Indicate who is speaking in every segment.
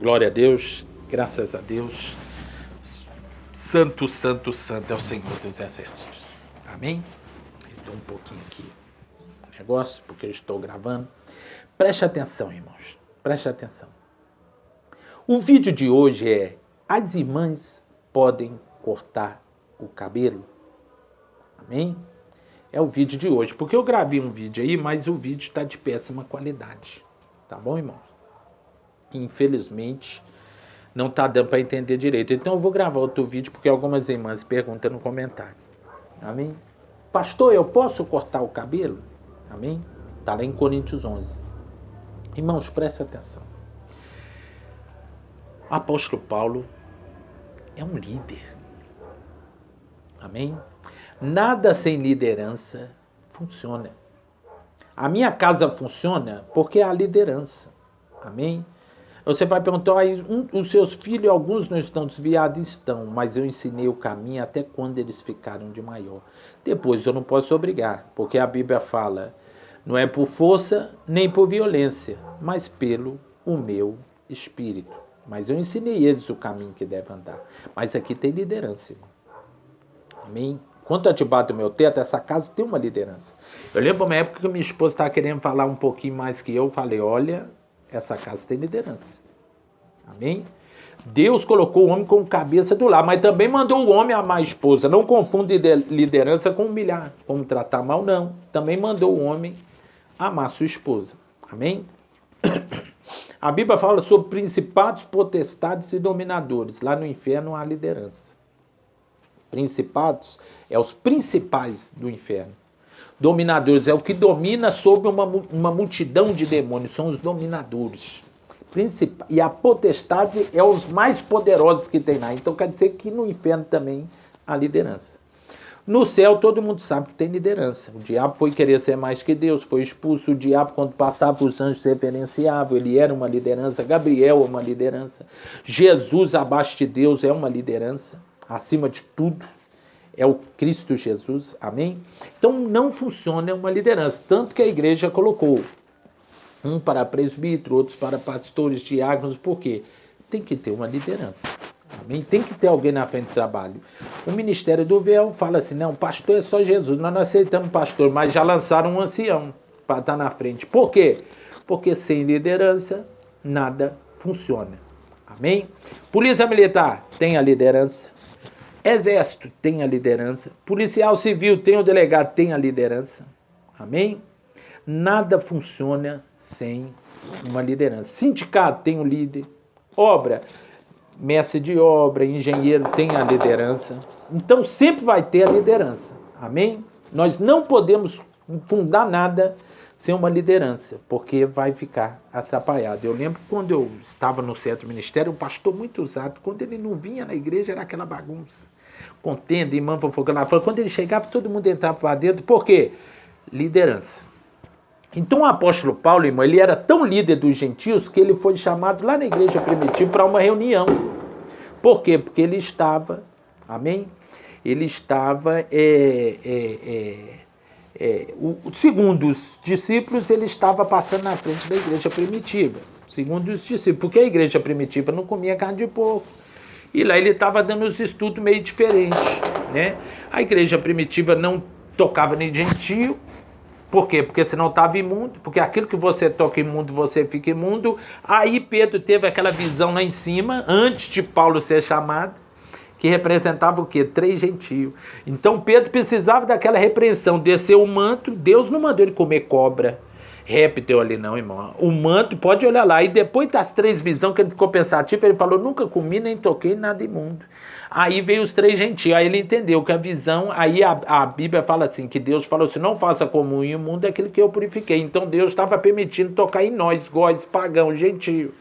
Speaker 1: Glória a Deus, graças a Deus. Santo, santo, santo é o Senhor dos Exércitos. Amém? Estou um pouquinho aqui no negócio, porque eu estou gravando. Preste atenção, irmãos. Preste atenção. O vídeo de hoje é: as irmãs podem cortar o cabelo? Amém? É o vídeo de hoje, porque eu gravei um vídeo aí, mas o vídeo está de péssima qualidade. Tá bom, irmãos? Infelizmente, não está dando para entender direito. Então eu vou gravar outro vídeo, porque algumas irmãs perguntam no comentário. Amém? Pastor, eu posso cortar o cabelo? Amém? Está lá em Coríntios 11. Irmãos, preste atenção. O apóstolo Paulo é um líder. Amém? Nada sem liderança funciona. A minha casa funciona porque há liderança. Amém? Você vai perguntar, os seus filhos, alguns não estão desviados? Estão, mas eu ensinei o caminho até quando eles ficaram de maior. Depois eu não posso obrigar, porque a Bíblia fala, não é por força nem por violência, mas pelo o meu espírito. Mas eu ensinei eles o caminho que devem andar. Mas aqui tem liderança, irmão. Amém? Quanto a debaixo do meu teto, essa casa tem uma liderança. Eu lembro uma época que minha esposa estava querendo falar um pouquinho mais que eu falei, olha, essa casa tem liderança. Amém? Deus colocou o homem como cabeça do lar, mas também mandou o homem amar a esposa. Não confunde liderança com humilhar, como tratar mal, não. Também mandou o homem amar sua esposa. Amém? A Bíblia fala sobre principados, potestades e dominadores. Lá no inferno há liderança. Principados é os principais do inferno. Dominadores é o que domina sobre uma multidão de demônios. São os dominadores. E a potestade é os mais poderosos que tem lá. Então quer dizer que no inferno também há liderança. No céu todo mundo sabe que tem liderança. O diabo foi querer ser mais que Deus. Foi expulso. O diabo, quando passava, os anjos reverenciavam. Ele era uma liderança. Gabriel é uma liderança. Jesus abaixo de Deus é uma liderança. Acima de tudo é o Cristo Jesus. Amém? Então não funciona uma liderança. Tanto que a igreja colocou um para presbítero, outros para pastores, diáconos. Por quê? Tem que ter uma liderança. Amém? Tem que ter alguém na frente do trabalho. O Ministério do Véu fala assim, não, pastor é só Jesus. Nós não aceitamos pastor, mas já lançaram um ancião para estar na frente. Por quê? Porque sem liderança, nada funciona. Amém? Polícia Militar tem a liderança. Exército tem a liderança. Policial Civil tem o delegado, tem a liderança. Amém? Nada funciona sem uma liderança. Sindicato tem um líder. Obra, mestre de obra, engenheiro tem a liderança. Então sempre vai ter a liderança. Amém? Nós não podemos fundar nada sem uma liderança, porque vai ficar atrapalhado. Eu lembro que quando eu estava no centro ministério, um pastor muito usado, quando ele não vinha na igreja era aquela bagunça. Contenda, irmã fofocando lá fora. Quando ele chegava, todo mundo entrava para dentro. Por quê? Liderança. Então o apóstolo Paulo, irmão, ele era tão líder dos gentios que ele foi chamado lá na igreja primitiva para uma reunião. Por quê? Porque ele estava, amém? Ele estava, segundo os discípulos, ele estava passando na frente da igreja primitiva. Segundo os discípulos, porque a igreja primitiva não comia carne de porco. E lá ele estava dando os estudos meio diferentes, né? A igreja primitiva não tocava nem gentio. Por quê? Porque senão estava imundo. Porque aquilo que você toca imundo, você fica imundo. Aí Pedro teve aquela visão lá em cima, antes de Paulo ser chamado, que representava o quê? 3 gentios. Então Pedro precisava daquela repreensão, descer o manto. Deus não mandou ele comer cobra, réptil ali não, irmão. O manto, pode olhar lá. E depois das 3 visões que ele ficou pensativo, ele falou, nunca comi nem toquei nada imundo. Aí veio os 3 gentios, aí ele entendeu que a visão, aí a Bíblia fala assim, que Deus falou assim, não faça comum e imundo aquilo que eu purifiquei. Então Deus estava permitindo tocar em nós, góis, pagão, gentio.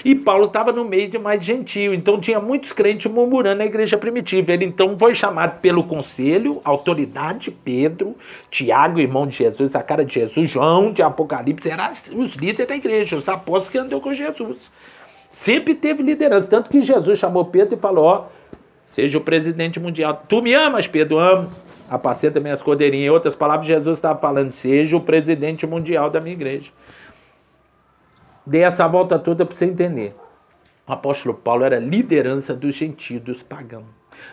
Speaker 1: E Paulo estava no meio de mais gentio, então tinha muitos crentes murmurando na igreja primitiva. Ele então foi chamado pelo conselho, autoridade, Pedro, Tiago, irmão de Jesus, a cara de Jesus, João de Apocalipse, eram os líderes da igreja, os apóstolos que andou com Jesus. Sempre teve liderança, tanto que Jesus chamou Pedro e falou, ó, seja o presidente mundial. Tu me amas, Pedro? Amo. Apacenta minhas cordeirinhas. Em outras palavras, Jesus estava falando, seja o presidente mundial da minha igreja. Dei essa volta toda para você entender. O apóstolo Paulo era liderança dos gentios, dos pagãos.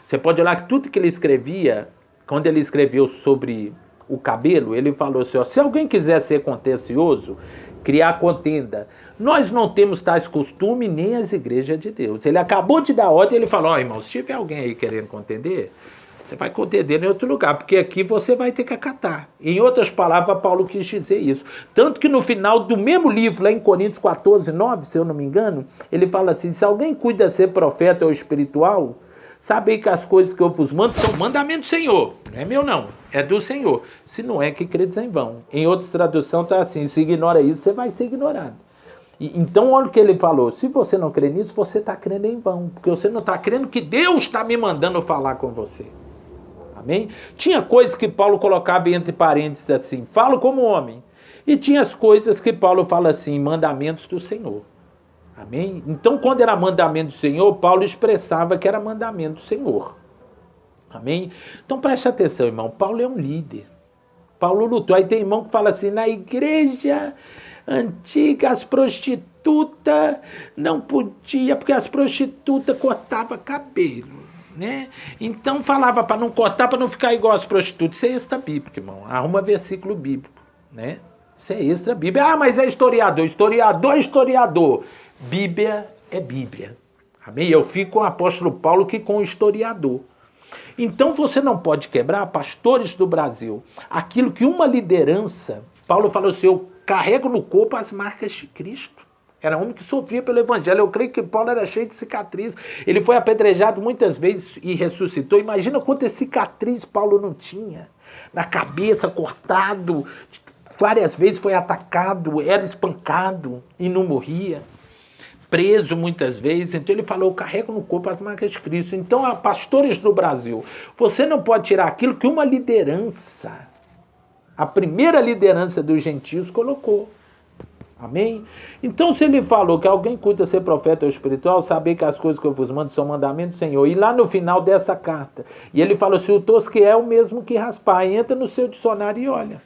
Speaker 1: Você pode olhar que tudo que ele escrevia, quando ele escreveu sobre o cabelo, ele falou assim, ó, se alguém quiser ser contencioso, criar contenda, nós não temos tais costumes nem as igrejas de Deus. Ele acabou de dar ordem, ele falou, ó, irmão, se tiver alguém aí querendo contender, você vai contender em outro lugar, porque aqui você vai ter que acatar. Em outras palavras, Paulo quis dizer isso. Tanto que no final do mesmo livro, lá em Coríntios 14, 9, se eu não me engano, ele fala assim, se alguém cuida ser profeta ou espiritual, sabei que as coisas que eu vos mando são mandamento do Senhor. Não é meu não, é do Senhor. Se não é, que credes em vão. Em outras traduções está assim, se ignora isso, você vai ser ignorado. Então olha o que ele falou, se você não crê nisso, você está crendo em vão. Porque você não está crendo que Deus está me mandando falar com você. Amém? Tinha coisas que Paulo colocava entre parênteses assim, falo como homem. E tinha as coisas que Paulo fala assim, mandamentos do Senhor. Amém? Então, quando era mandamento do Senhor, Paulo expressava que era mandamento do Senhor. Amém? Então, preste atenção, irmão. Paulo é um líder. Paulo lutou. Aí tem irmão que fala assim, na igreja antiga, as prostitutas não podiam, porque as prostitutas cortavam cabelo. Né? Então falava para não cortar, para não ficar igual às prostitutas. Isso é extra bíblico, irmão. Arruma versículo bíblico, né? Isso é extra bíblico. Ah, mas é historiador. Historiador. Bíblia é Bíblia. Amém? Eu fico com o apóstolo Paulo que com o historiador. Então você não pode quebrar, pastores do Brasil, aquilo que uma liderança, Paulo falou assim, eu carrego no corpo as marcas de Cristo. Era homem que sofria pelo evangelho. Eu creio que Paulo era cheio de cicatriz. Ele foi apedrejado muitas vezes e ressuscitou. Imagina quantas cicatriz Paulo não tinha. Na cabeça, cortado. Várias vezes foi atacado, era espancado e não morria. Preso muitas vezes. Então ele falou, eu carrego no corpo as marcas de Cristo. Então, pastores do Brasil, você não pode tirar aquilo que uma liderança, a primeira liderança dos gentios colocou. Amém? Então, se ele falou que alguém cuida ser profeta ou espiritual, saber que as coisas que eu vos mando são mandamentos do Senhor. E lá no final dessa carta, e ele falou assim, o tosquear é o mesmo que raspar. Entra no seu dicionário e olha.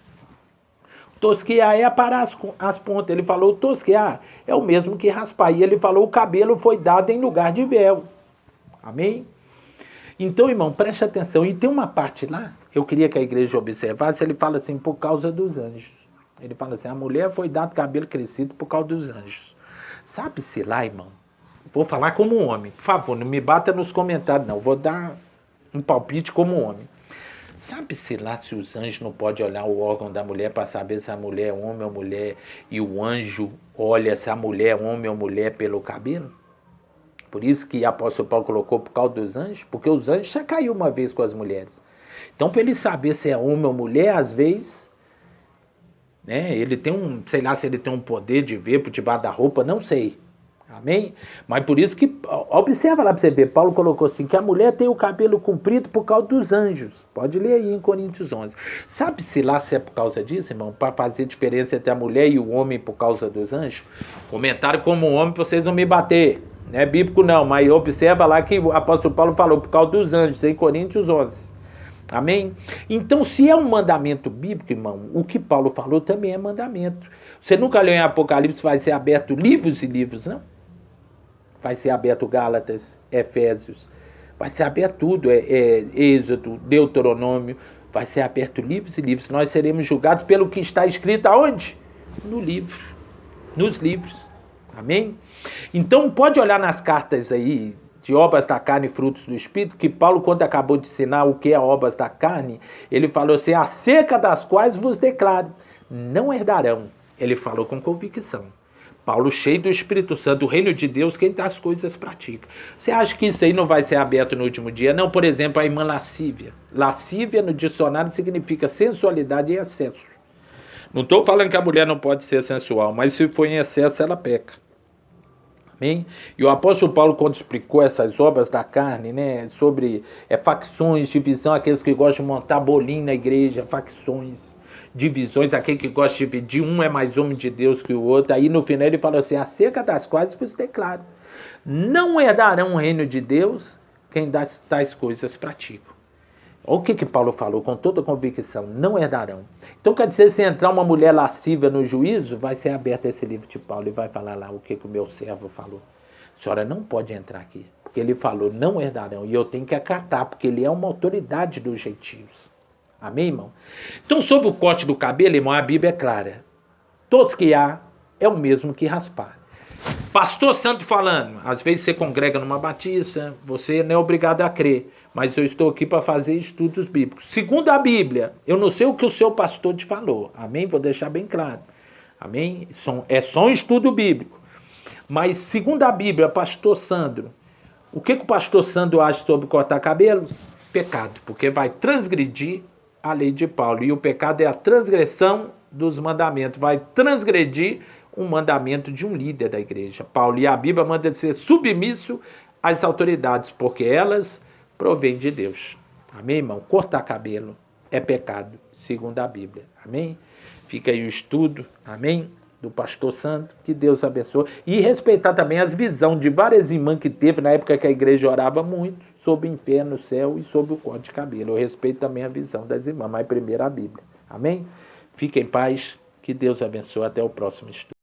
Speaker 1: O tosquear é aparar as pontas. Ele falou, o tosquear é o mesmo que raspar. E ele falou, o cabelo foi dado em lugar de véu. Amém? Então, irmão, preste atenção. E tem uma parte lá, eu queria que a igreja observasse, ele fala assim, por causa dos anjos. Ele fala assim, a mulher foi dado cabelo crescido por causa dos anjos. Sabe-se lá, irmão? Vou falar como um homem. Por favor, não me bata nos comentários, não. Vou dar um palpite como um homem. Sabe-se lá se os anjos não podem olhar o órgão da mulher para saber se a mulher é homem ou mulher e o anjo olha se a mulher é homem ou mulher pelo cabelo? Por isso que o apóstolo Paulo colocou por causa dos anjos, porque os anjos já caiu uma vez com as mulheres. Então, para ele saber se é homem ou mulher, às vezes... né? Ele tem sei lá se ele tem um poder de ver por debaixo da roupa, não sei. Amém? Mas por isso que, observa lá para você ver, Paulo colocou assim, que a mulher tem o cabelo comprido por causa dos anjos. Pode ler aí em Coríntios 11. Sabe-se lá se é por causa disso, irmão? Para fazer diferença entre a mulher e o homem por causa dos anjos? Comentário como um homem para vocês não me bater. Não é bíblico não, mas observa lá que o apóstolo Paulo falou por causa dos anjos, em Coríntios 11. Amém? Então, se é um mandamento bíblico, irmão, o que Paulo falou também é mandamento. Você nunca leu em Apocalipse, vai ser aberto livros e livros, não? Vai ser aberto Gálatas, Efésios, vai ser aberto tudo, Êxodo, Deuteronômio, vai ser aberto livros e livros. Nós seremos julgados pelo que está escrito aonde? No livro, nos livros. Amém? Então, pode olhar nas cartas aí, de obras da carne e frutos do Espírito, que Paulo, quando acabou de ensinar o que é obras da carne, ele falou assim, acerca das quais vos declaro, não herdarão. Ele falou com convicção. Paulo, cheio do Espírito Santo, do reino de Deus, quem das coisas pratica. Você acha que isso aí não vai ser aberto no último dia? Não, por exemplo, a irmã lascívia. Lascívia no dicionário significa sensualidade e excesso. Não estou falando que a mulher não pode ser sensual, mas se for em excesso, ela peca. Amém? E o apóstolo Paulo, quando explicou essas obras da carne, né, sobre facções, divisão, aqueles que gostam de montar bolinho na igreja, facções, divisões, aquele que gosta de dividir, um é mais homem de Deus que o outro. Aí no final ele falou assim, acerca das quais vos declaro, não herdarão o reino de Deus quem tais coisas praticam. Olha o que Paulo falou com toda convicção, não herdarão. Então quer dizer, se entrar uma mulher lascívia no juízo, vai ser aberto esse livro de Paulo e vai falar lá o que o meu servo falou. A senhora não pode entrar aqui. Porque ele falou, não herdarão. E eu tenho que acatar, porque ele é uma autoridade dos gentios. Amém, irmão? Então, sobre o corte do cabelo, irmão, a Bíblia é clara. Todos que há é o mesmo que raspar. Pastor Santo falando, às vezes você congrega numa batista, você não é obrigado a crer, mas eu estou aqui para fazer estudos bíblicos. Segundo a Bíblia, eu não sei o que o seu pastor te falou, amém? Vou deixar bem claro, amém? É só um estudo bíblico. Mas segundo a Bíblia, pastor Sandro, o que o pastor Sandro acha sobre cortar cabelo? Pecado, porque vai transgredir a lei de Paulo, e o pecado é a transgressão dos mandamentos, vai transgredir um mandamento de um líder da igreja. Paulo, e a Bíblia manda ser submisso às autoridades, porque elas provêm de Deus. Amém, irmão? Cortar cabelo é pecado, segundo a Bíblia. Amém? Fica aí o estudo, amém? Do pastor Santo, que Deus abençoe. E respeitar também as visões de várias irmãs que teve na época que a igreja orava muito sobre o inferno, o céu e sobre o corte de cabelo. Eu respeito também a visão das irmãs, mas primeiro a Bíblia. Amém? Fique em paz, que Deus abençoe. Até o próximo estudo.